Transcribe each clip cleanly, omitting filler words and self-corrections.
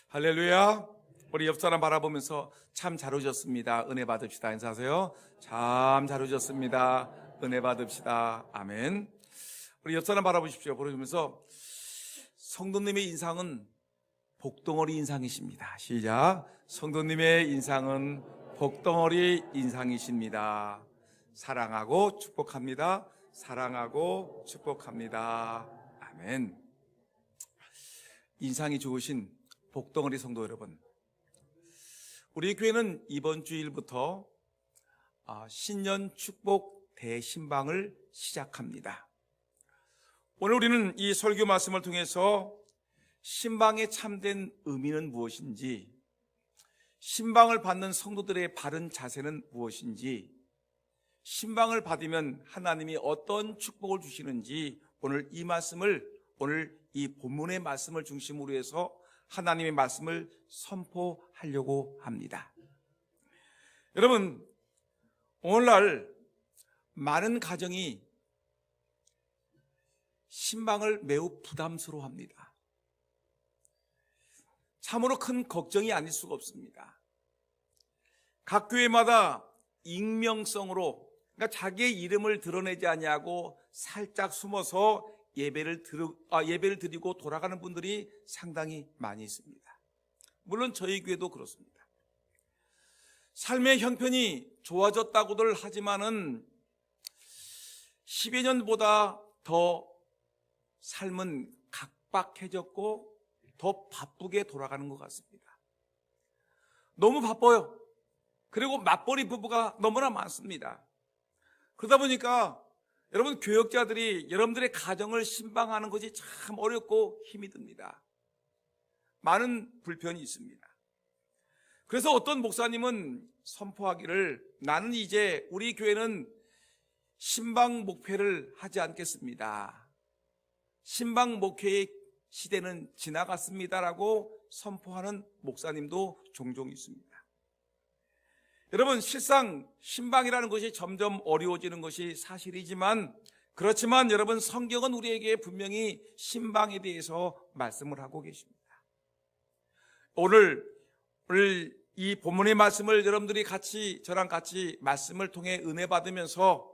할렐루야. 우리 옆 사람 바라보면서 참 잘 오셨습니다. 은혜 받읍시다. 인사하세요. 참 잘 오셨습니다. 은혜 받읍시다. 아멘. 우리 옆 사람 바라보십시오. 보시면서 성도님의 인상은 복덩어리 인상이십니다. 시작. 성도님의 인상은 복덩어리 인상이십니다. 사랑하고 축복합니다. 사랑하고 축복합니다. 아멘. 인상이 좋으신 복덩어리 성도 여러분, 우리 교회는 이번 주일부터 신년 축복 대신방을 시작합니다. 오늘 우리는 이 설교 말씀을 통해서 신방의 참된 의미는 무엇인지, 신방을 받는 성도들의 바른 자세는 무엇인지, 신방을 받으면 하나님이 어떤 축복을 주시는지 오늘 이 본문의 말씀을 중심으로 해서 하나님의 말씀을 선포하려고 합니다. 여러분, 오늘날 많은 가정이 신방을 매우 부담스러워합니다. 참으로 큰 걱정이 아닐 수가 없습니다. 각 교회마다 익명성으로, 그러니까 자기의 이름을 드러내지 아니하고 살짝 숨어서 예배를 드리고 돌아가는 분들이 상당히 많이 있습니다. 물론 저희 교회도 그렇습니다. 삶의 형편이 좋아졌다고들 하지만은 10여 년보다 더 삶은 각박해졌고 더 바쁘게 돌아가는 것 같습니다. 너무 바빠요. 그리고 맞벌이 부부가 너무나 많습니다. 그러다 보니까 여러분, 교역자들이 여러분들의 가정을 신방하는 것이 참 어렵고 힘이 듭니다. 많은 불편이 있습니다. 그래서 어떤 목사님은 선포하기를, 나는 이제 우리 교회는 신방 목회를 하지 않겠습니다. 신방 목회의 시대는 지나갔습니다라고 선포하는 목사님도 종종 있습니다. 여러분, 실상 신방이라는 것이 점점 어려워지는 것이 사실이지만, 그렇지만 여러분, 성경은 우리에게 분명히 신방에 대해서 말씀을 하고 계십니다. 오늘 이 본문의 말씀을 여러분들이 저랑 같이 말씀을 통해 은혜 받으면서,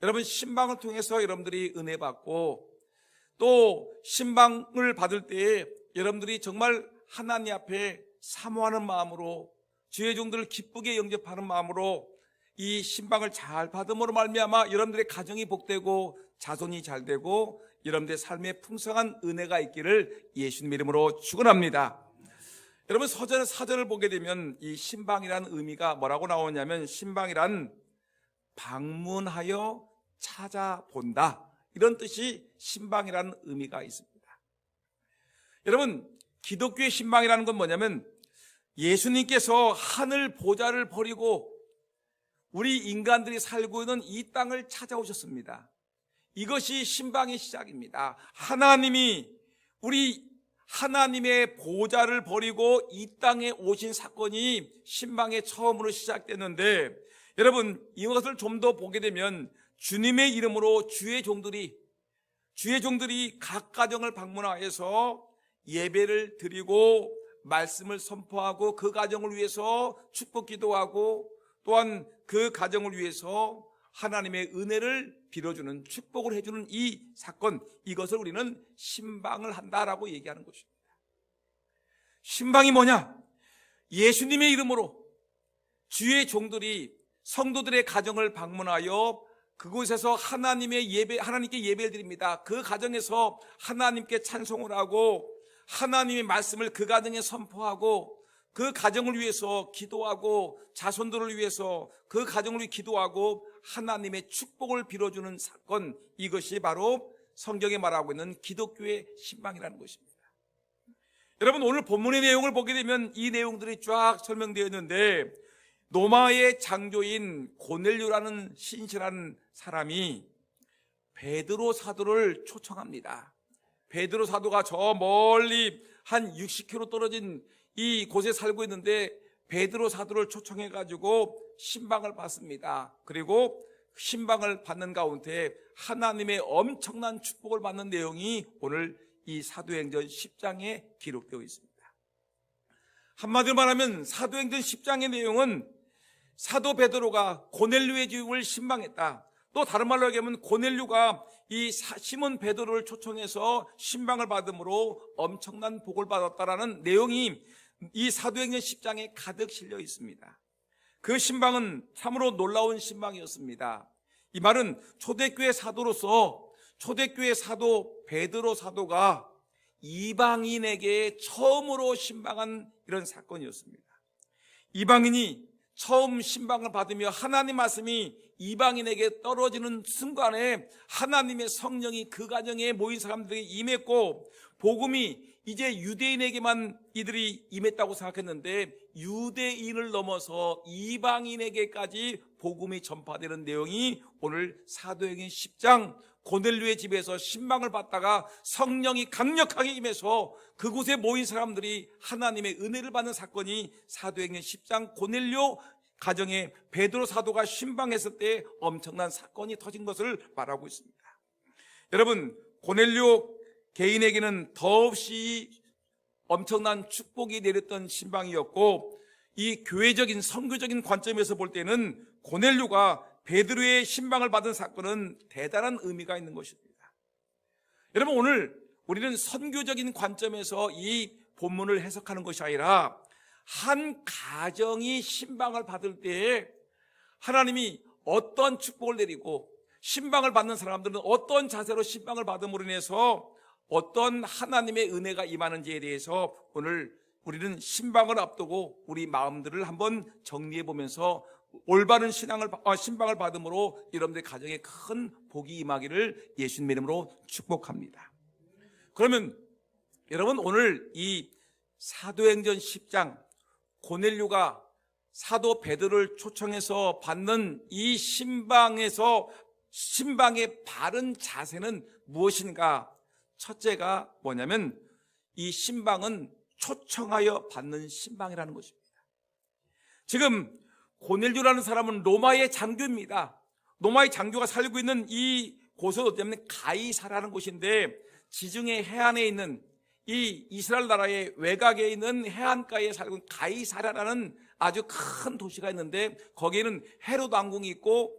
여러분, 신방을 통해서 여러분들이 은혜 받고, 또 신방을 받을 때에 여러분들이 정말 하나님 앞에 사모하는 마음으로, 주의 종들을 기쁘게 영접하는 마음으로 이 신방을 잘 받음으로 말미암아 여러분들의 가정이 복되고 자손이 잘 되고 여러분들의 삶에 풍성한 은혜가 있기를 예수님 이름으로 축원합니다. 여러분, 사전을 보게 되면 이 신방이라는 의미가 뭐라고 나오냐면, 신방이란 방문하여 찾아본다, 이런 뜻이 신방이라는 의미가 있습니다. 여러분, 기독교의 신방이라는 건 뭐냐면, 예수님께서 하늘 보좌를 버리고 우리 인간들이 살고 있는 이 땅을 찾아오셨습니다. 이것이 신방의 시작입니다. 하나님의 보좌를 버리고 이 땅에 오신 사건이 신방의 처음으로 시작됐는데, 여러분, 이것을 좀 더 보게 되면 주님의 이름으로 주의 종들이 각 가정을 방문하여서 예배를 드리고 말씀을 선포하고 그 가정을 위해서 축복 기도하고, 또한 그 가정을 위해서 하나님의 은혜를 빌어주는, 축복을 해주는 이 사건, 이것을 우리는 신방을 한다라고 얘기하는 것입니다. 신방이 뭐냐? 예수님의 이름으로 주의 종들이 성도들의 가정을 방문하여 그곳에서 하나님께 예배를 드립니다. 그 가정에서 하나님께 찬송을 하고 하나님의 말씀을 그 가정에 선포하고, 그 가정을 위해서 기도하고, 자손들을 위해서 그 가정을 위해 기도하고 하나님의 축복을 빌어주는 사건, 이것이 바로 성경에 말하고 있는 기독교의 신방이라는 것입니다. 여러분, 오늘 본문의 내용을 보게 되면 이 내용들이 쫙 설명되어 있는데, 로마의 장교인 고넬료라는 신실한 사람이 베드로 사도를 초청합니다. 베드로 사도가 저 멀리 한 60km 떨어진 이 곳에 살고 있는데, 베드로 사도를 초청해가지고 신방을 받습니다. 그리고 신방을 받는 가운데 하나님의 엄청난 축복을 받는 내용이 오늘 이 사도행전 10장에 기록되어 있습니다. 한마디로 말하면 사도행전 10장의 내용은 사도 베드로가 고넬료의 집을 신방했다. 또 다른 말로 얘기하면 고넬료가 이 시몬 베드로를 초청해서 신방을 받음으로 엄청난 복을 받았다라는 내용이 이 사도행전 10장에 가득 실려 있습니다. 그 신방은 참으로 놀라운 신방이었습니다. 이 말은 초대교회 사도로서 초대교회 사도 베드로 사도가 이방인에게 처음으로 신방한 이런 사건이었습니다. 이방인이 처음 신방을 받으며 하나님 말씀이 이방인에게 떨어지는 순간에 하나님의 성령이 그 가정에 모인 사람들에게 임했고, 복음이 이제 유대인에게만 이들이 임했다고 생각했는데 유대인을 넘어서 이방인에게까지 복음이 전파되는 내용이 오늘 사도행전 10장 고넬료의 집에서 신방을 받다가 성령이 강력하게 임해서 그곳에 모인 사람들이 하나님의 은혜를 받는 사건이 사도행전 10장 고넬료 가정에 베드로 사도가 신방했을 때 엄청난 사건이 터진 것을 말하고 있습니다. 여러분, 고넬료 개인에게는 더없이 엄청난 축복이 내렸던 신방이었고, 이 교회적인 선교적인 관점에서 볼 때는 고넬료가 베드로의 신방을 받은 사건은 대단한 의미가 있는 것입니다. 여러분, 오늘 우리는 선교적인 관점에서 이 본문을 해석하는 것이 아니라 한 가정이 신방을 받을 때에 하나님이 어떤 축복을 내리고 신방을 받는 사람들은 어떤 자세로 신방을 받음으로 인해서 어떤 하나님의 은혜가 임하는지에 대해서 오늘 우리는 신방을 앞두고 우리 마음들을 한번 정리해 보면서 올바른 신방을 받음으로 여러분들 가정에 큰 복이 임하기를 예수님의 이름으로 축복합니다. 그러면 여러분, 오늘 이 사도행전 10장 고넬료가 사도 베드로를 초청해서 받는 이 신방의 바른 자세는 무엇인가? 첫째가 뭐냐면 이 신방은 초청하여 받는 신방이라는 것입니다. 지금 고넬료라는 사람은 로마의 장교입니다. 로마의 장교가 살고 있는 이 곳은 어쩌면 가이사라는 곳인데, 지중해 해안에 있는 이 이스라엘 나라의 외곽에 있는 해안가에 살고 있는 가이사라는 아주 큰 도시가 있는데, 거기에는 헤롯 왕궁이 있고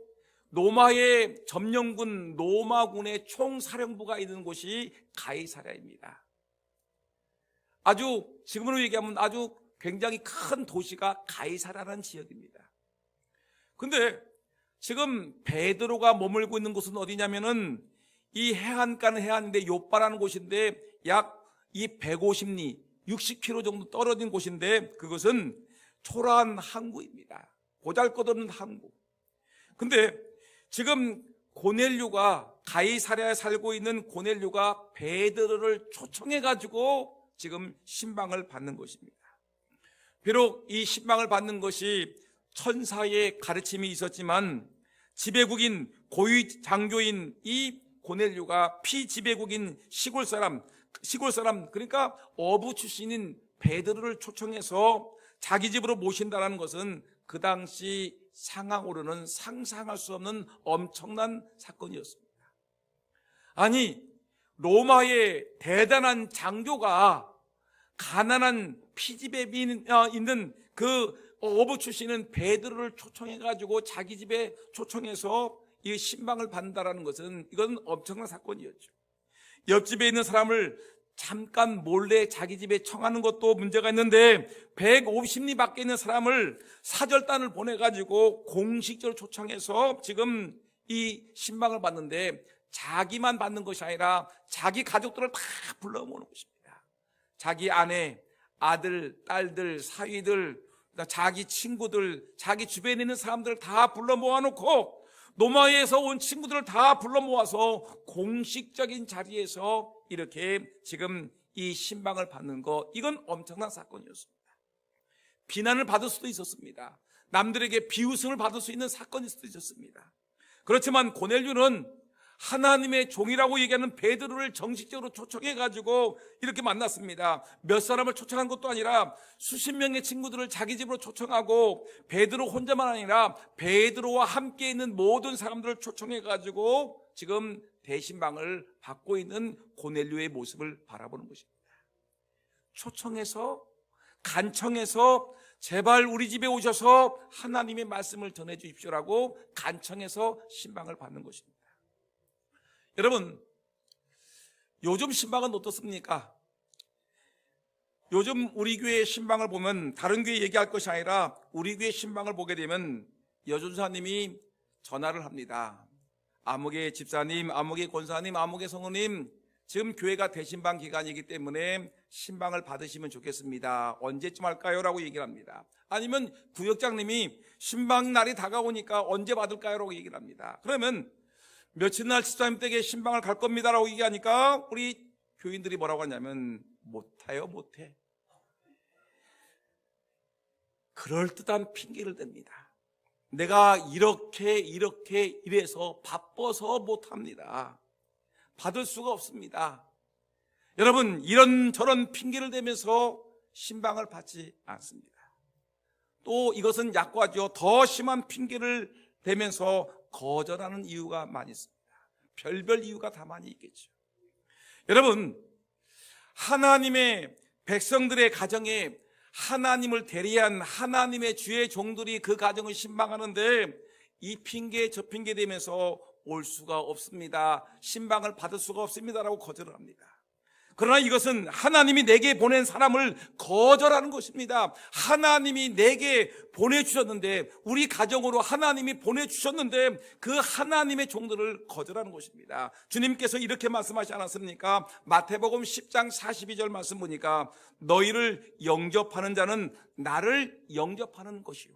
로마의 점령군 로마군의 총사령부가 있는 곳이 가이사랴입니다. 아주 지금으로 얘기하면 아주 굉장히 큰 도시가 가이사랴라는 지역입니다. 근데 지금 베드로가 머물고 있는 곳은 어디냐면은 이 해안가는 해안인데 요빠라는 곳인데 약 이 150리 60km 정도 떨어진 곳인데, 그것은 초라한 항구입니다. 보잘것없는 항구. 근데 지금 고넬료가 가이사랴에 살고 있는 고넬료가 베드로를 초청해 가지고 지금 신방을 받는 것입니다. 비록 이 신방을 받는 것이 천사의 가르침이 있었지만 지배국인 고위 장교인 이 고넬료가 피지배국인 시골 사람 그러니까 어부 출신인 베드로를 초청해서 자기 집으로 모신다는 것은 그 당시 상황으로는 상상할 수 없는 엄청난 사건이었습니다. 아니, 로마의 대단한 장교가 가난한 피집에 있는 그 어부 출신은 베드로를 초청해가지고 자기 집에 초청해서 이 신방을 받는다는 것은 이건 엄청난 사건이었죠. 옆집에 있는 사람을 잠깐 몰래 자기 집에 청하는 것도 문제가 있는데 150리 밖에 있는 사람을 사절단을 보내가지고 공식적으로 초청해서 지금 이 신방을 받는데, 자기만 받는 것이 아니라 자기 가족들을 다 불러 모으는 것입니다. 자기 아내, 아들, 딸들, 사위들, 자기 친구들, 자기 주변에 있는 사람들을 다 불러 모아놓고 로마에서 온 친구들을 다 불러 모아서 공식적인 자리에서 이렇게 지금 이 신방을 받는 거, 이건 엄청난 사건이었습니다. 비난을 받을 수도 있었습니다. 남들에게 비웃음을 받을 수 있는 사건일 수도 있었습니다. 그렇지만 고넬료는 하나님의 종이라고 얘기하는 베드로를 정식적으로 초청해가지고 이렇게 만났습니다. 몇 사람을 초청한 것도 아니라 수십 명의 친구들을 자기 집으로 초청하고, 베드로 혼자만 아니라 베드로와 함께 있는 모든 사람들을 초청해가지고 지금 대신방을 받고 있는 고넬료의 모습을 바라보는 것입니다. 초청해서 간청해서 제발 우리 집에 오셔서 하나님의 말씀을 전해 주십시오라고 간청해서 신방을 받는 것입니다. 여러분, 요즘 신방은 어떻습니까? 요즘 우리 교회 신방을 보면 다른 교회 얘기할 것이 아니라 우리 교회 신방을 보게 되면 여전사님이 전화를 합니다. 아무개 집사님, 아무개 권사님, 아무개 성우님, 지금 교회가 대신방 기간이기 때문에 신방을 받으시면 좋겠습니다. 언제쯤 할까요? 라고 얘기를 합니다. 아니면 구역장님이 신방 날이 다가오니까 언제 받을까요? 라고 얘기를 합니다. 그러면 며칠 날 집사님 댁에 신방을 갈 겁니다 라고 얘기하니까 우리 교인들이 뭐라고 하냐면 못해요, 못해. 그럴듯한 핑계를 댑니다. 내가 이렇게 이래서 바빠서 못합니다. 받을 수가 없습니다. 여러분, 이런저런 핑계를 대면서 신방을 받지 않습니다. 또 이것은 약과죠. 더 심한 핑계를 대면서 거절하는 이유가 많이 있습니다. 별별 이유가 다 많이 있겠죠. 여러분, 하나님의 백성들의 가정에 하나님을 대리한 하나님의 주의 종들이 그 가정을 신방하는데 이 핑계 저 핑계 대면서 올 수가 없습니다. 신방을 받을 수가 없습니다라고 거절을 합니다. 그러나 이것은 하나님이 내게 보낸 사람을 거절하는 것입니다. 하나님이 내게 보내주셨는데, 우리 가정으로 하나님이 보내주셨는데 그 하나님의 종들을 거절하는 것입니다. 주님께서 이렇게 말씀하지 않았습니까? 마태복음 10장 42절 말씀 보니까 너희를 영접하는 자는 나를 영접하는 것이요,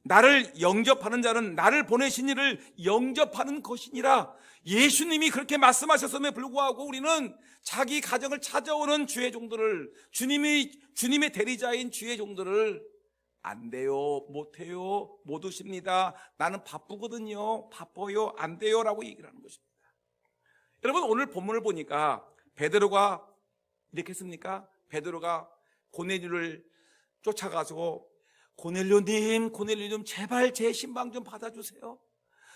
나를 영접하는 자는 나를 보내신 이를 영접하는 것이니라. 예수님이 그렇게 말씀하셨음에 불구하고 우리는 자기 가정을 찾아오는 주의 종들을, 주님의 대리자인 주의 종들을 안 돼요, 못해요, 못 오십니다, 나는 바쁘거든요, 바빠요, 안 돼요 라고 얘기를 하는 것입니다. 여러분, 오늘 본문을 보니까 베드로가 이렇게 했습니까? 베드로가 고넬료를 쫓아가서 고넬료님 제발 제 신방 좀 받아주세요.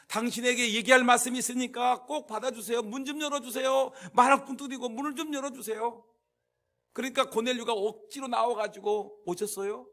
당신에게 얘기할 말씀이 있으니까 꼭 받아주세요. 문 좀 열어주세요. 말악분 두드리고 문을 좀 열어주세요. 그러니까 고넬료가 억지로 나와가지고 오셨어요?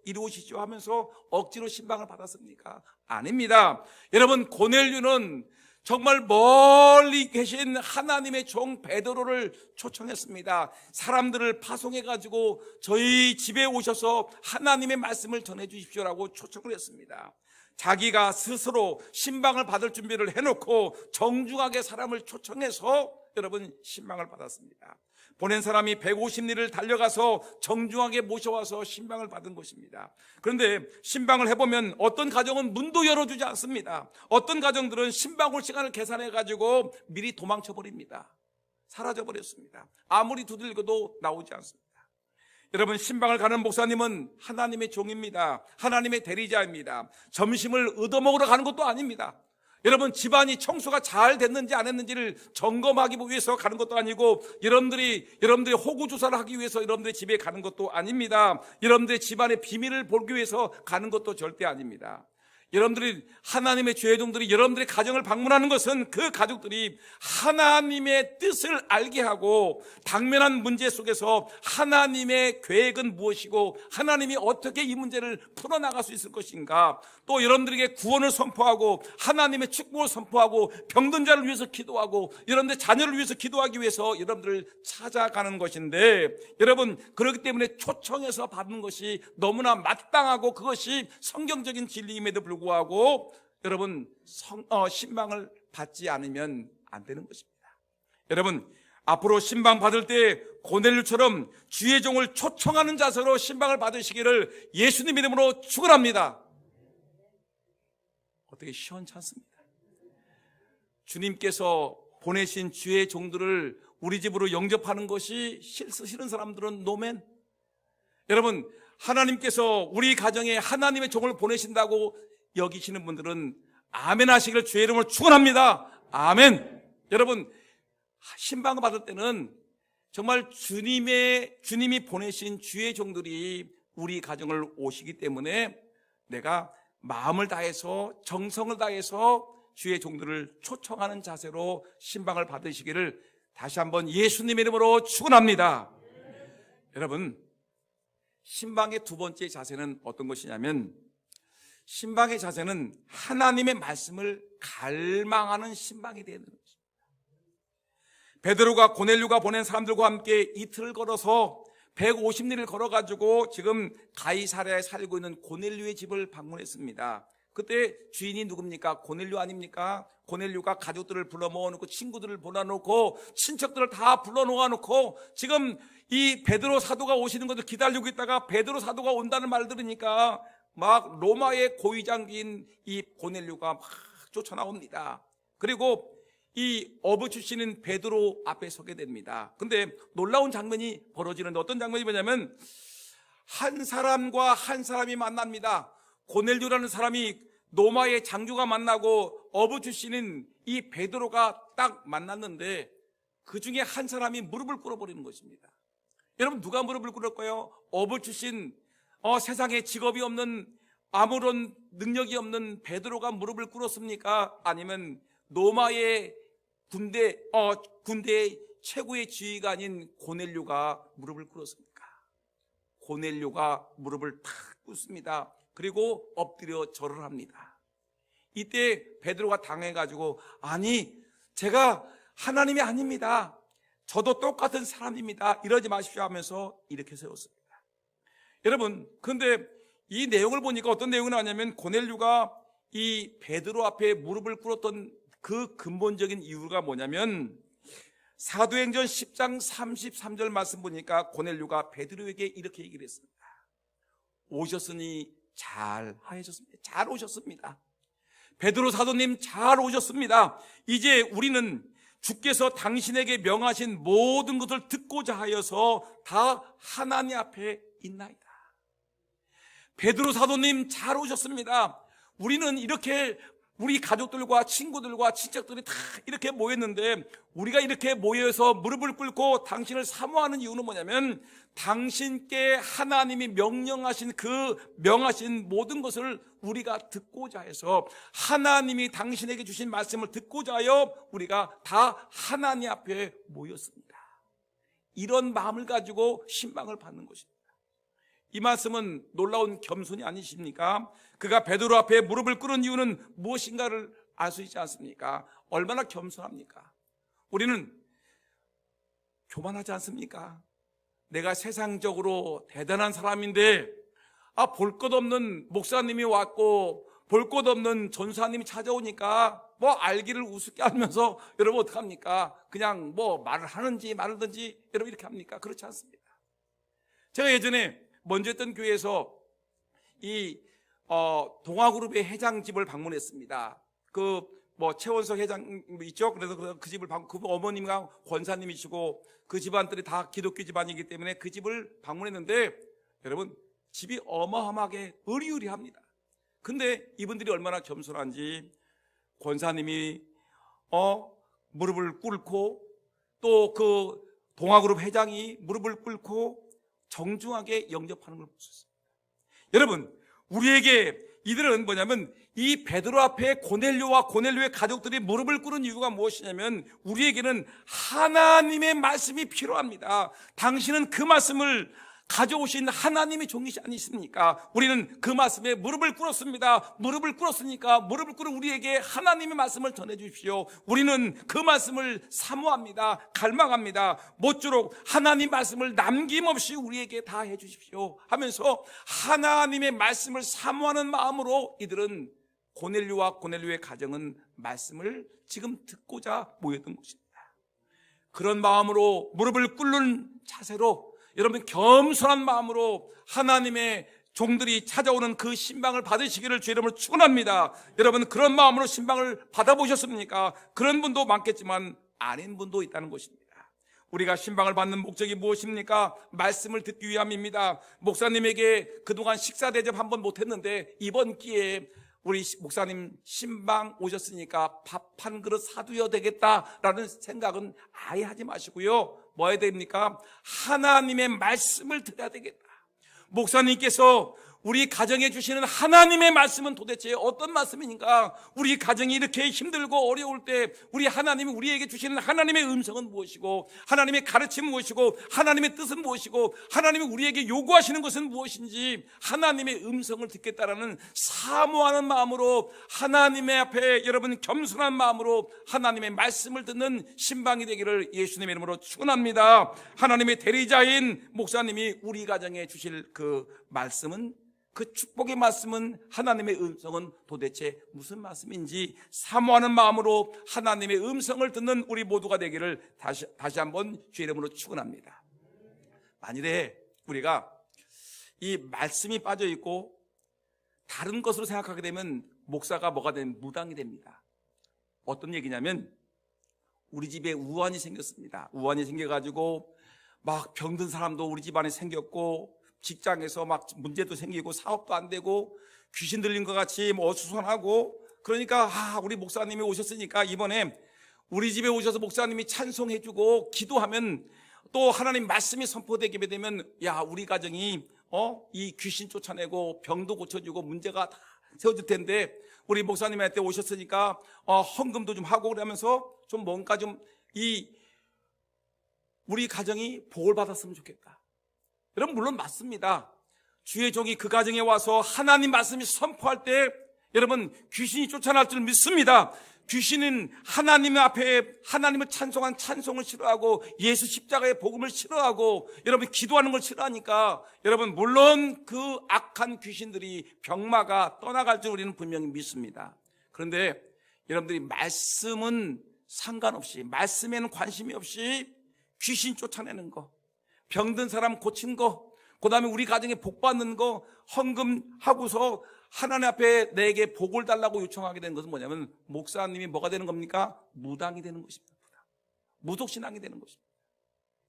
이리 오시죠 하면서 억지로 신방을 받았습니까? 아닙니다. 여러분, 고넬료는 정말 멀리 계신 하나님의 종 베드로를 초청했습니다. 사람들을 파송해가지고 저희 집에 오셔서 하나님의 말씀을 전해주십시오라고 초청을 했습니다. 자기가 스스로 신방을 받을 준비를 해놓고 정중하게 사람을 초청해서 여러분 신방을 받았습니다. 보낸 사람이 150리를 달려가서 정중하게 모셔와서 신방을 받은 것입니다. 그런데 신방을 해보면 어떤 가정은 문도 열어주지 않습니다. 어떤 가정들은 신방 올 시간을 계산해가지고 미리 도망쳐버립니다. 사라져버렸습니다. 아무리 두들겨도 나오지 않습니다. 여러분, 신방을 가는 목사님은 하나님의 종입니다. 하나님의 대리자입니다. 점심을 얻어먹으러 가는 것도 아닙니다. 여러분, 집안이 청소가 잘 됐는지 안 했는지를 점검하기 위해서 가는 것도 아니고, 여러분들이 호구조사를 하기 위해서 여러분들의 집에 가는 것도 아닙니다. 여러분들의 집안의 비밀을 보기 위해서 가는 것도 절대 아닙니다. 여러분들이 하나님의 주의 종들이 여러분들의 가정을 방문하는 것은 그 가족들이 하나님의 뜻을 알게 하고 당면한 문제 속에서 하나님의 계획은 무엇이고 하나님이 어떻게 이 문제를 풀어나갈 수 있을 것인가, 또 여러분들에게 구원을 선포하고 하나님의 축복을 선포하고 병든 자를 위해서 기도하고 여러분들의 자녀를 위해서 기도하기 위해서 여러분들을 찾아가는 것인데, 여러분, 그렇기 때문에 초청해서 받는 것이 너무나 마땅하고 그것이 성경적인 진리임에도 불구하고 여러분 신방을 받지 않으면 안 되는 것입니다. 여러분, 앞으로 신방 받을 때 고넬료처럼 주의 종을 초청하는 자세로 신방을 받으시기를 예수님 이름으로 축원합니다. 어떻게 시원찮습니다. 주님께서 보내신 주의 종들을 우리 집으로 영접하는 것이 싫은 사람들은 노멘. 여러분, 하나님께서 우리 가정에 하나님의 종을 보내신다고 여기시는 분들은 아멘 하시기를 주의 이름으로 축원합니다. 아멘. 여러분, 신방을 받을 때는 정말 주님이 보내신 주의 종들이 우리 가정을 오시기 때문에 내가 마음을 다해서 정성을 다해서 주의 종들을 초청하는 자세로 신방을 받으시기를 다시 한번 예수님 이름으로 축원합니다. 여러분, 신방의 두 번째 자세는 어떤 것이냐면, 신방의 자세는 하나님의 말씀을 갈망하는 신방이 되는 것입니다. 베드로가 고넬료가 보낸 사람들과 함께 이틀을 걸어서 150리를 걸어가지고 지금 가이사랴에 살고 있는 고넬료의 집을 방문했습니다. 그때 주인이 누굽니까? 고넬료 아닙니까? 고넬료가 가족들을 불러 모아놓고 친구들을 불러놓고 친척들을 다 불러 놓아놓고 지금 이 베드로 사도가 오시는 것을 기다리고 있다가 베드로 사도가 온다는 말 들으니까 막 로마의 고위장기인 이 고넬료가 막 쫓아나옵니다. 그리고 이 어부 출신인 베드로 앞에 서게 됩니다. 근데 놀라운 장면이 벌어지는데 어떤 장면이 뭐냐면 한 사람과 한 사람이 만납니다. 고넬료라는 사람이 로마의 장교가 만나고 어부 출신인 이 베드로가 딱 만났는데 그 중에 한 사람이 무릎을 꿇어버리는 것입니다. 여러분, 누가 무릎을 꿇을까요? 어부 출신 세상에 직업이 없는 아무런 능력이 없는 베드로가 무릎을 꿇었습니까? 아니면 로마의 군대의 최고의 지휘관인 고넬료가 무릎을 꿇었습니까? 고넬료가 무릎을 탁 꿇습니다. 그리고 엎드려 절을 합니다. 이때 베드로가 당해가지고 아니, 제가 하나님이 아닙니다. 저도 똑같은 사람입니다. 이러지 마십시오 하면서 이렇게 세웠습니다. 여러분, 그런데 이 내용을 보니까 어떤 내용이 나왔냐면 고넬료가 이 베드로 앞에 무릎을 꿇었던 그 근본적인 이유가 뭐냐면 사도행전 10장 33절 말씀 보니까 고넬료가 베드로에게 이렇게 얘기를 했습니다. 오셨으니 잘 하셨습니다. 잘 오셨습니다. 베드로 사도님 잘 오셨습니다. 이제 우리는 주께서 당신에게 명하신 모든 것을 듣고자 하여서 다 하나님 앞에 있나이다. 베드로 사도님 잘 오셨습니다. 우리는 이렇게 우리 가족들과 친구들과 친척들이 다 이렇게 모였는데 우리가 이렇게 모여서 무릎을 꿇고 당신을 사모하는 이유는 뭐냐면 당신께 하나님이 명령하신 그 명하신 모든 것을 우리가 듣고자 해서 하나님이 당신에게 주신 말씀을 듣고자 하여 우리가 다 하나님 앞에 모였습니다. 이런 마음을 가지고 신방을 받는 것입니다. 이 말씀은 놀라운 겸손이 아니십니까? 그가 베드로 앞에 무릎을 꿇은 이유는 무엇인가를 알 수 있지 않습니까? 얼마나 겸손합니까? 우리는 교만하지 않습니까? 내가 세상적으로 대단한 사람인데 볼 것 없는 목사님이 왔고 볼 것 없는 전사님이 찾아오니까 뭐 알기를 우습게 하면서 여러분 어떡합니까? 그냥 뭐 말을 하는지 말든지 여러분 이렇게 합니까? 그렇지 않습니다. 제가 예전에 먼저 했던 교회에서 이 동아그룹의 회장집을 방문했습니다. 최원석 회장 있죠? 그래서 그 집을 그 어머님과 권사님이시고 그 집안들이 다 기독교 집안이기 때문에 그 집을 방문했는데 여러분 집이 어마어마하게 으리으리합니다. 근데 이분들이 얼마나 겸손한지 권사님이 무릎을 꿇고 또 그 동아그룹 회장이 무릎을 꿇고 정중하게 영접하는 걸 볼 수 있습니다. 여러분, 우리에게 이들은 뭐냐면 이 베드로 앞에 고넬료와 고넬료의 가족들이 무릎을 꿇은 이유가 무엇이냐면 우리에게는 하나님의 말씀이 필요합니다. 당신은 그 말씀을 가져오신 하나님의 종이시 아니십니까? 우리는 그 말씀에 무릎을 꿇었습니다. 무릎을 꿇었으니까 무릎을 꿇은 우리에게 하나님의 말씀을 전해주십시오. 우리는 그 말씀을 사모합니다. 갈망합니다. 모쪼록 하나님 말씀을 남김없이 우리에게 다 해주십시오 하면서 하나님의 말씀을 사모하는 마음으로 이들은 고넬료와 고넬료의 가정은 말씀을 지금 듣고자 모였던 것입니다. 그런 마음으로 무릎을 꿇는 자세로 여러분 겸손한 마음으로 하나님의 종들이 찾아오는 그 신방을 받으시기를 주 이름으로 축원합니다. 여러분 그런 마음으로 신방을 받아보셨습니까? 그런 분도 많겠지만 아닌 분도 있다는 것입니다. 우리가 신방을 받는 목적이 무엇입니까? 말씀을 듣기 위함입니다. 목사님에게 그동안 식사 대접 한 번 못했는데 이번 기회에 우리 목사님 신방 오셨으니까 밥 한 그릇 사두어야 되겠다라는 생각은 아예 하지 마시고요. 뭐 해야 됩니까? 하나님의 말씀을 들어야 되겠다. 목사님께서 우리 가정에 주시는 하나님의 말씀은 도대체 어떤 말씀인가? 우리 가정이 이렇게 힘들고 어려울 때 우리 하나님이 우리에게 주시는 하나님의 음성은 무엇이고, 하나님의 가르침은 무엇이고, 하나님의 뜻은 무엇이고, 하나님이 우리에게 요구하시는 것은 무엇인지 하나님의 음성을 듣겠다라는 사모하는 마음으로, 하나님의 앞에 여러분 겸손한 마음으로 하나님의 말씀을 듣는 신방이 되기를 예수님의 이름으로 축원합니다. 하나님의 대리자인 목사님이 우리 가정에 주실 그 말씀은, 그 축복의 말씀은, 하나님의 음성은 도대체 무슨 말씀인지 사모하는 마음으로 하나님의 음성을 듣는 우리 모두가 되기를 다시 한번 주의 이름으로 축원합니다. 만일에 우리가 이 말씀이 빠져 있고 다른 것으로 생각하게 되면 목사가 뭐가 되면 무당이 됩니다. 어떤 얘기냐면, 우리 집에 우환이 생겼습니다. 우환이 생겨가지고 막 병든 사람도 우리 집안에 생겼고, 직장에서 막 문제도 생기고 사업도 안 되고 귀신 들린 것 같이 뭐 어수선하고, 그러니까 우리 목사님이 오셨으니까 이번에 우리 집에 오셔서 목사님이 찬송해주고 기도하면 또 하나님 말씀이 선포되게 되면, 야, 우리 가정이 이 귀신 쫓아내고 병도 고쳐주고 문제가 다 세워질 텐데, 우리 목사님한테 오셨으니까 헌금도 좀 하고 그러면서 좀 뭔가 좀 우리 가정이 복을 받았으면 좋겠다. 여러분, 물론 맞습니다. 주의 종이 그 가정에 와서 하나님 말씀이 선포할 때 여러분 귀신이 쫓아날 줄 믿습니다. 귀신은 하나님 앞에 하나님을 찬송한 찬송을 싫어하고 예수 십자가의 복음을 싫어하고 여러분 기도하는 걸 싫어하니까, 여러분 물론 그 악한 귀신들이 병마가 떠나갈 줄 우리는 분명히 믿습니다. 그런데 여러분들이 말씀은 상관없이, 말씀에는 관심이 없이 귀신 쫓아내는 거, 병든 사람 고친 거, 그 다음에 우리 가정에 복 받는 거, 헌금하고서 하나님 앞에 내게 복을 달라고 요청하게 되는 것은 뭐냐면, 목사님이 뭐가 되는 겁니까? 무당이 되는 것입니다. 무속신앙이 되는 것입니다.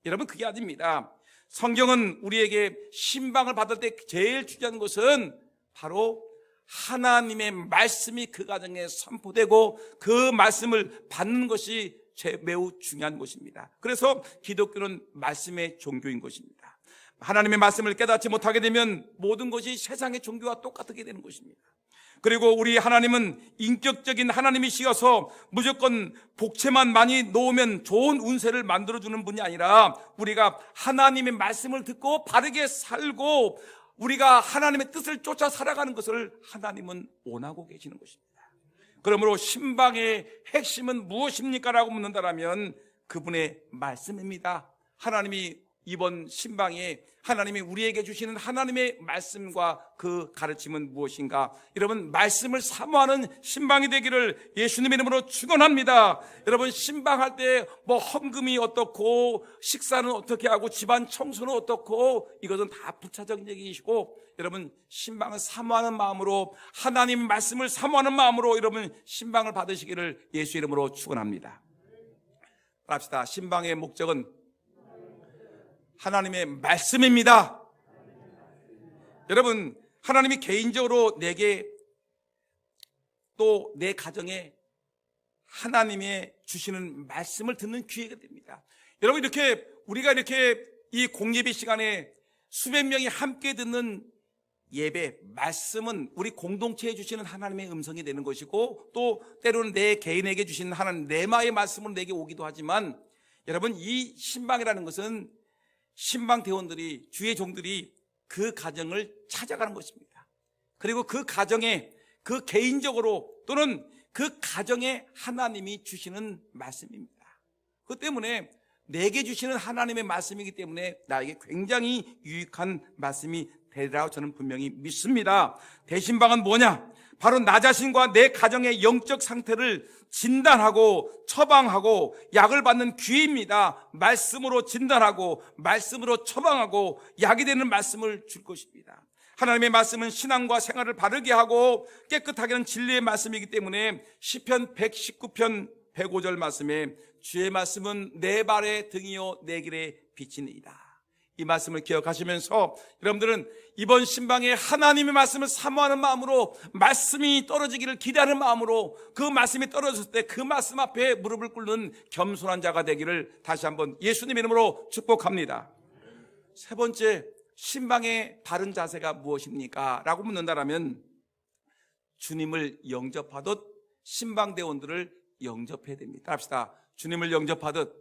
여러분, 그게 아닙니다. 성경은 우리에게 신방을 받을 때 제일 중요한 것은 바로 하나님의 말씀이 그 가정에 선포되고 그 말씀을 받는 것이 매우 중요한 것입니다. 그래서 기독교는 말씀의 종교인 것입니다. 하나님의 말씀을 깨닫지 못하게 되면 모든 것이 세상의 종교와 똑같게 되는 것입니다. 그리고 우리 하나님은 인격적인 하나님이시어서 무조건 복채만 많이 놓으면 좋은 운세를 만들어주는 분이 아니라, 우리가 하나님의 말씀을 듣고 바르게 살고 우리가 하나님의 뜻을 쫓아 살아가는 것을 하나님은 원하고 계시는 것입니다. 그러므로 신방의 핵심은 무엇입니까? 라고 묻는다면 그분의 말씀입니다. 하나님이 이번 신방에 하나님이 우리에게 주시는 하나님의 말씀과 그 가르침은 무엇인가? 여러분, 말씀을 사모하는 신방이 되기를 예수님의 이름으로 축원합니다. 여러분, 신방할 때 뭐 헌금이 어떻고 식사는 어떻게 하고 집안 청소는 어떻고, 이것은 다 부차적인 얘기이시고, 여러분 신방을 사모하는 마음으로, 하나님 말씀을 사모하는 마음으로 여러분 신방을 받으시기를 예수 이름으로 축원합니다. 합시다. 신방의 목적은 하나님의 말씀입니다. 여러분, 하나님이 개인적으로 내게 또 내 가정에 하나님의 주시는 말씀을 듣는 기회가 됩니다. 여러분, 우리가 이렇게 이 공예배 시간에 수백 명이 함께 듣는 예배, 말씀은 우리 공동체에 주시는 하나님의 음성이 되는 것이고, 또 때로는 내 개인에게 주시는 하나님 내마의 말씀으로 내게 오기도 하지만, 여러분 이 신방이라는 것은 신방 대원들이, 주의 종들이 그 가정을 찾아가는 것입니다. 그리고 그 가정에, 그 개인적으로 또는 그 가정에 하나님이 주시는 말씀입니다. 그것 때문에 내게 주시는 하나님의 말씀이기 때문에 나에게 굉장히 유익한 말씀이 되리라고 저는 분명히 믿습니다. 대신방은 뭐냐? 바로 나 자신과 내 가정의 영적 상태를 진단하고 처방하고 약을 받는 기회입니다. 말씀으로 진단하고 말씀으로 처방하고 약이 되는 말씀을 줄 것입니다. 하나님의 말씀은 신앙과 생활을 바르게 하고 깨끗하게 하는 진리의 말씀이기 때문에 시편 119편 105절 말씀에 주의 말씀은 내 발의 등이요 내 길의 빛이니이다. 이 말씀을 기억하시면서 여러분들은 이번 신방에 하나님의 말씀을 사모하는 마음으로, 말씀이 떨어지기를 기대하는 마음으로, 그 말씀이 떨어졌을 때 그 말씀 앞에 무릎을 꿇는 겸손한 자가 되기를 다시 한번 예수님 이름으로 축복합니다. 세 번째, 신방의 바른 자세가 무엇입니까? 라고 묻는다면 주님을 영접하듯 신방대원들을 영접해야 됩니다. 합시다. 주님을 영접하듯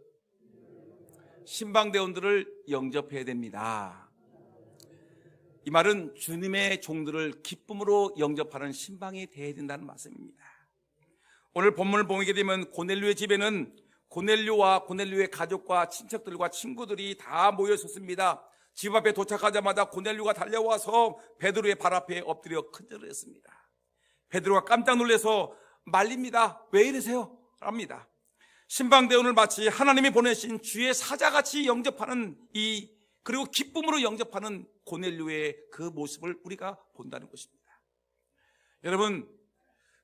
신방대원들을 영접해야 됩니다. 이 말은 주님의 종들을 기쁨으로 영접하는 신방이 되어야 된다는 말씀입니다. 오늘 본문을 보게 되면 고넬료의 집에는 고넬료와 고넬료의 가족과 친척들과 친구들이 다 모여 있었습니다. 집 앞에 도착하자마자 고넬료가 달려와서 베드로의 발 앞에 엎드려 큰절을 했습니다. 베드로가 깜짝 놀라서 말립니다. 왜 이러세요? 합니다. 신방대원을 마치 하나님이 보내신 주의 사자같이 영접하는 그리고 기쁨으로 영접하는 고넬료의 그 모습을 우리가 본다는 것입니다. 여러분,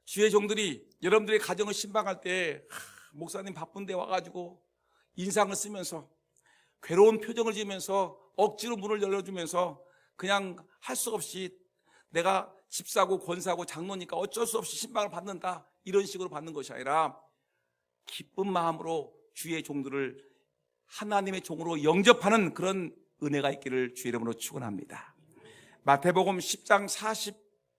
주의 종들이 여러분들의 가정을 신방할 때 목사님 바쁜데 와가지고 인상을 쓰면서 괴로운 표정을 지으면서 억지로 문을 열어주면서 그냥 할 수 없이 내가 집사고 권사고 장로니까 어쩔 수 없이 신방을 받는다, 이런 식으로 받는 것이 아니라 기쁜 마음으로 주의 종들을 하나님의 종으로 영접하는 그런 은혜가 있기를 주의 이름으로 축원합니다. 마태복음 10장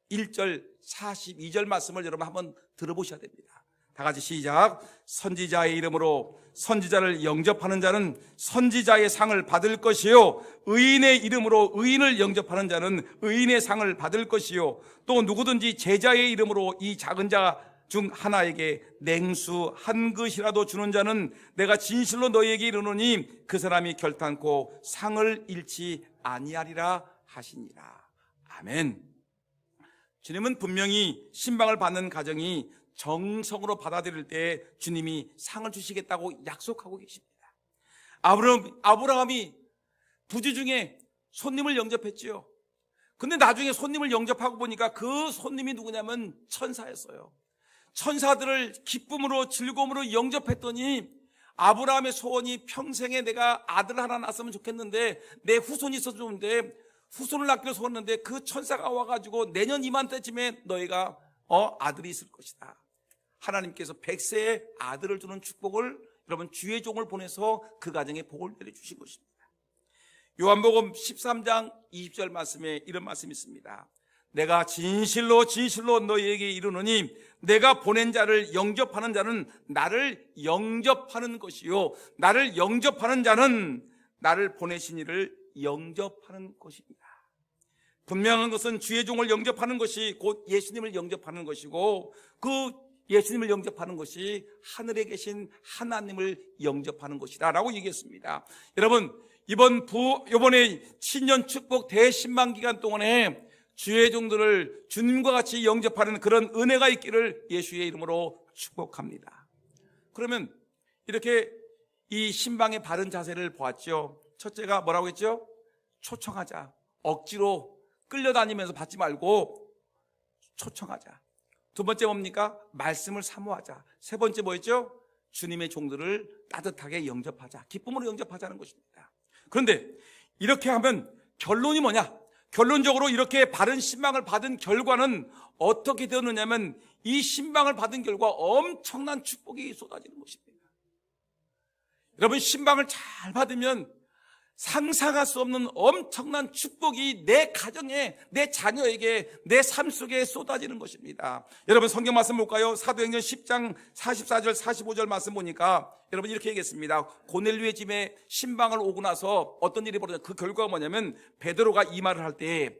41절 42절 말씀을 여러분 한번 들어보셔야 됩니다. 다 같이 시작. 선지자의 이름으로 선지자를 영접하는 자는 선지자의 상을 받을 것이요, 의인의 이름으로 의인을 영접하는 자는 의인의 상을 받을 것이요, 또 누구든지 제자의 이름으로 이 작은 자 중 하나에게 냉수 한 그릇이라도 주는 자는 내가 진실로 너희에게 이르노니 그 사람이 결탄코 상을 잃지 아니하리라 하시니라. 아멘. 주님은 분명히 신방을 받는 가정이 정성으로 받아들일 때 주님이 상을 주시겠다고 약속하고 계십니다. 아브라함이 부지 중에 손님을 영접했지요. 근데 나중에 손님을 영접하고 보니까 그 손님이 누구냐면 천사였어요. 천사들을 기쁨으로 즐거움으로 영접했더니 아브라함의 소원이 평생에 내가 아들 하나 낳았으면 좋겠는데 내 후손이 있어서 좋은데 후손을 낳기를 소원했는데 그 천사가 와가지고 내년 이맘때쯤에 너희가 아들이 있을 것이다. 하나님께서 100세의 아들을 주는 축복을 여러분 주의 종을 보내서 그 가정에 복을 내려주신 것입니다. 요한복음 13장 20절 말씀에 이런 말씀이 있습니다. 내가 진실로 진실로 너희에게 이르노니 내가 보낸 자를 영접하는 자는 나를 영접하는 것이요, 나를 영접하는 자는 나를 보내신 이를 영접하는 것입니다. 분명한 것은 주의 종을 영접하는 것이 곧 예수님을 영접하는 것이고, 그 예수님을 영접하는 것이 하늘에 계신 하나님을 영접하는 것이다 라고 얘기했습니다. 여러분, 이번에 신년 축복 대신방 기간 동안에 주의 종들을 주님과 같이 영접하는 그런 은혜가 있기를 예수의 이름으로 축복합니다. 그러면 이렇게 이 신방의 바른 자세를 보았죠. 첫째가 뭐라고 했죠? 초청하자. 억지로 끌려다니면서 받지 말고 초청하자. 두 번째 뭡니까? 말씀을 사모하자. 세 번째 뭐였죠? 주님의 종들을 따뜻하게 영접하자. 기쁨으로 영접하자는 것입니다. 그런데 이렇게 하면 결론이 뭐냐? 결론적으로 이렇게 바른 신방을 받은 결과는 어떻게 되었느냐면 이 신방을 받은 결과 엄청난 축복이 쏟아지는 것입니다. 여러분, 신방을 잘 받으면 상상할 수 없는 엄청난 축복이 내 가정에, 내 자녀에게, 내 삶 속에 쏟아지는 것입니다. 여러분, 성경 말씀 볼까요? 사도행전 10장 44절 45절 말씀 보니까 여러분 이렇게 얘기했습니다. 고넬료의 집에 신방을 오고 나서 어떤 일이 벌어졌냐, 그 결과가 뭐냐면 베드로가 이 말을 할 때,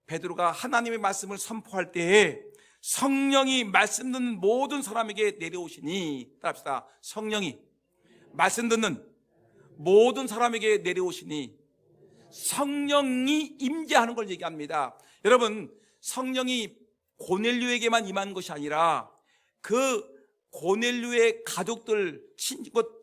베드로가 하나님의 말씀을 선포할 때에 성령이 말씀 듣는 모든 사람에게 내려오시니, 따라합시다. 성령이 말씀 듣는 모든 사람에게 내려오시니, 성령이 임재하는 걸 얘기합니다. 여러분, 성령이 고넬료에게만 임한 것이 아니라 그 고넬료의 가족들,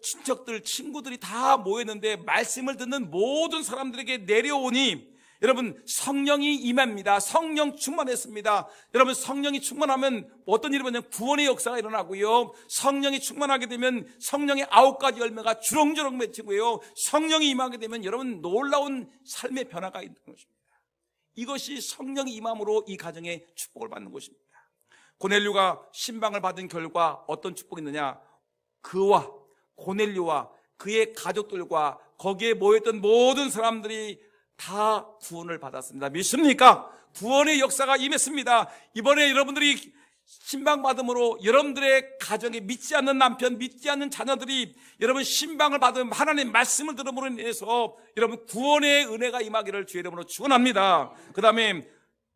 친척들, 친구들이 다 모였는데 말씀을 듣는 모든 사람들에게 내려오니 여러분 성령이 임합니다. 성령 충만했습니다. 여러분, 성령이 충만하면 어떤 일이 벌어지냐면 구원의 역사가 일어나고요, 성령이 충만하게 되면 성령의 9가지 열매가 주렁주렁 맺히고요, 성령이 임하게 되면 여러분 놀라운 삶의 변화가 있는 것입니다. 이것이 성령이 임함으로 이 가정에 축복을 받는 것입니다. 고넬료가 신방을 받은 결과 어떤 축복이 있느냐? 그와 고넬료와 그의 가족들과 거기에 모였던 모든 사람들이 다 구원을 받았습니다. 믿습니까? 구원의 역사가 임했습니다. 이번에 여러분들이 신방받음으로 여러분들의 가정에 믿지 않는 남편, 믿지 않는 자녀들이 여러분 신방을 받은 하나님의 말씀을 들음으로 인해서 여러분 구원의 은혜가 임하기를 주의 이름으로 축원합니다. 그 다음에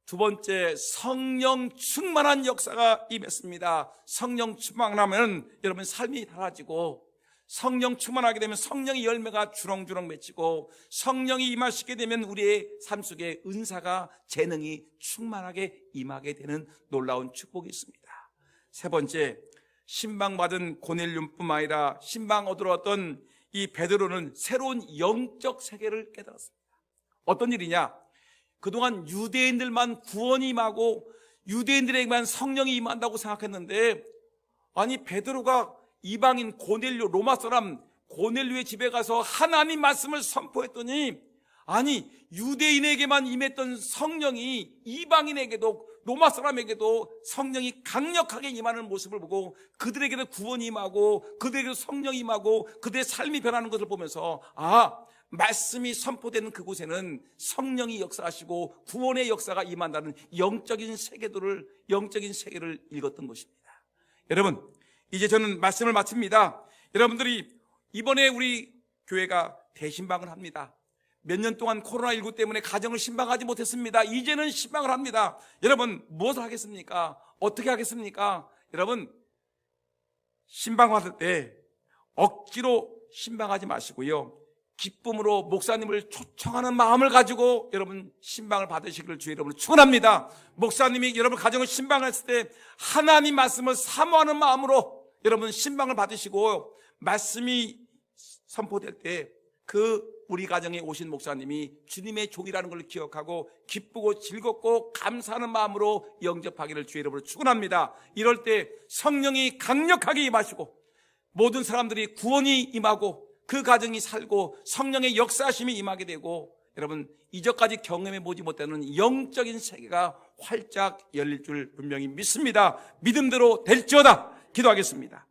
두 번째, 성령 충만한 역사가 임했습니다. 성령 충만하면 여러분 삶이 달라지고, 성령 충만하게 되면 성령의 열매가 주렁주렁 맺히고, 성령이 임하시게 되면 우리의 삶 속에 은사가, 재능이 충만하게 임하게 되는 놀라운 축복이 있습니다. 세 번째, 신방받은 고넬륨뿐만 아니라 신방 얻으러 왔던 이 베드로는 새로운 영적 세계를 깨달았습니다. 어떤 일이냐? 그동안 유대인들만 구원이 임하고 유대인들에게만 성령이 임한다고 생각했는데, 아니 베드로가 이방인 고넬료, 로마 사람 고넬료의 집에 가서 하나님 말씀을 선포했더니, 아니 유대인에게만 임했던 성령이 이방인에게도, 로마 사람에게도 성령이 강력하게 임하는 모습을 보고, 그들에게도 구원이 임하고 그들에게도 성령이 임하고 그들의 삶이 변하는 것을 보면서, 말씀이 선포되는 그곳에는 성령이 역사하시고 구원의 역사가 임한다는 영적인 세계를 읽었던 것입니다. 여러분, 이제 저는 말씀을 마칩니다. 여러분들이 이번에 우리 교회가 대신방을 합니다. 몇 년 동안 코로나19 때문에 가정을 신방하지 못했습니다. 이제는 신방을 합니다. 여러분, 무엇을 하겠습니까? 어떻게 하겠습니까? 여러분, 신방받을 때 억지로 신방하지 마시고요, 기쁨으로 목사님을 초청하는 마음을 가지고 여러분 신방을 받으시기를 주의 이름으로 축원합니다. 목사님이 여러분 가정을 신방했을 때 하나님 말씀을 사모하는 마음으로 여러분 신방을 받으시고, 말씀이 선포될 때 우리 가정에 오신 목사님이 주님의 종이라는 걸 기억하고 기쁘고 즐겁고 감사하는 마음으로 영접하기를 주의 이름으로 축원합니다. 이럴 때 성령이 강력하게 임하시고 모든 사람들이 구원이 임하고 그 가정이 살고 성령의 역사하심이 임하게 되고, 여러분 이전까지 경험해 보지 못하는 영적인 세계가 활짝 열릴 줄 분명히 믿습니다. 믿음대로 될지어다. 기도하겠습니다.